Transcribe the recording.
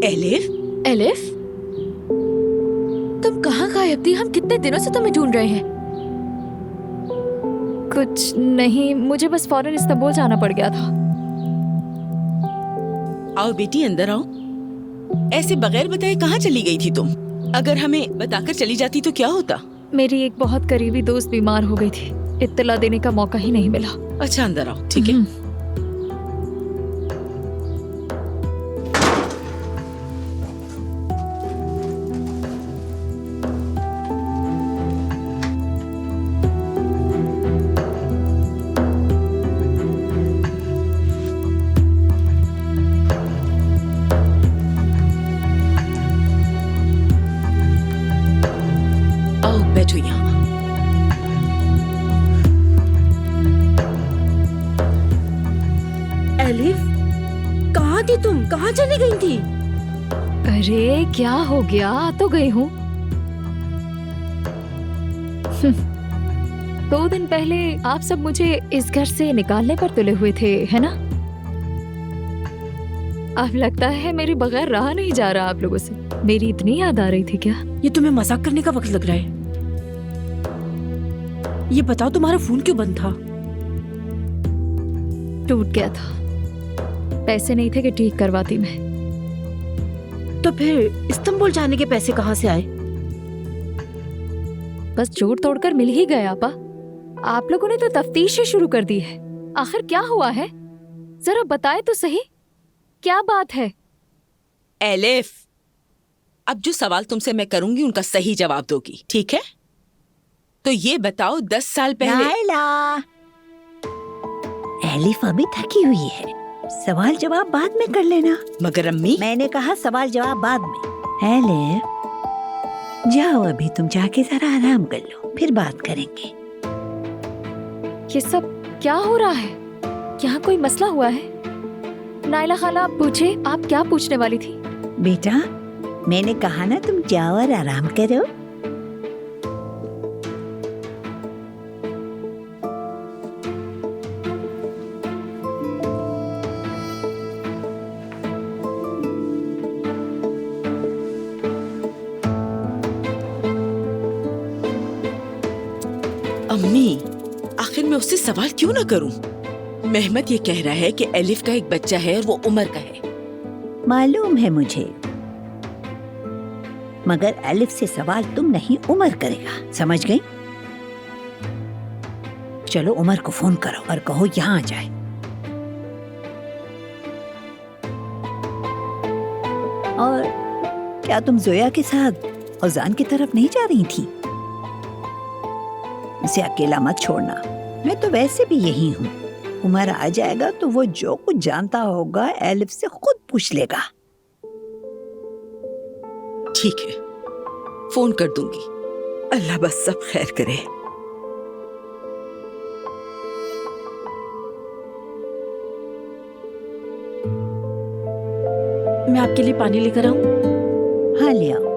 Elif, elif, तुम कहाँ गायब थी? हम कितने दिनों से तुम्हें ढूंढ रहे हैं। कुछ नहीं, मुझे बस फौरन इस्तांबुल जाना पड़ गया था। आओ बेटी अंदर आओ। ऐसे बगैर बताए कहाँ चली गई थी तुम? अगर हमें बताकर चली जाती तो क्या होता? मेरी एक बहुत करीबी दोस्त बीमार हो गई थी, इत्तला देने का मौका ही नहीं मिला। अच्छा अंदर आओ, ठीक है? आओ बैठो यहाँ। एलिफ, कहाँ थी तुम? कहाँ चली गई थी? अरे क्या हो गया? आ तो गई हूँ। 2 दिन पहले आप सब मुझे इस घर से निकालने पर तुले हुए थे, है ना? अब लगता है मेरे बगैर रहा नहीं जा रहा आप लोगों से। मेरी इतनी याद आ रही थी क्या? ये तुम्हें मजाक करने का वक्त लग रहा है? ये बताओ तुम्हारा फोन क्यों बंद था? टूट गया था, पैसे नहीं थे कि ठीक करवाती मैं। तो फिर इस्तांबुल जाने के पैसे कहाँ से आए? बस जोड़ तोड़कर मिल ही गया आपा। आप लोगों ने तो तफ्तीश ही शुरू कर दी है। आखिर क्या हुआ है? जरा बताए तो सही, क्या बात है? एलिफ, अब जो सवाल तुमसे मैं करूंगी उनका सही जवाब दोगी, ठीक है? तो ये बताओ 10 साल पहले। नायला, एलिफ अभी थकी हुई है, सवाल जवाब बाद में कर लेना। मगर अम्मी, मैंने कहा सवाल जवाब बाद में। एलिफ, जाओ अभी तुम जाके जरा आराम कर लो, फिर बात करेंगे। ये सब क्या हो रहा है? यहाँ कोई मसला हुआ है? नायला खाला, आप पूछे, आप क्या पूछने वाली थी? बेटा, मैंने कहा ना तुम जाओ और आराम करो। अम्मी, आखिर मैं उससे सवाल क्यों ना करूं? मेहमत ये कह रहा है कि एलिफ का एक बच्चा है और वो उमर का है। मालूम है मुझे, मगर एलिफ से सवाल तुम नहीं उमर करेगा, समझ गई? चलो उमर को फोन करो और कहो यहाँ आ जाए। और क्या तुम जोया के साथ औजान की तरफ नहीं जा रही थी? उसे अकेला मत छोड़ना, मैं तो वैसे भी यही हूँ। उमर आ जाएगा तो वो जो कुछ जानता होगा एलिफ से खुद पूछ लेगा। ठीक है, फोन कर दूंगी। अल्लाह बस सब खैर करे। मैं आपके लिए पानी लेकर आऊं? हाँ ले आओ।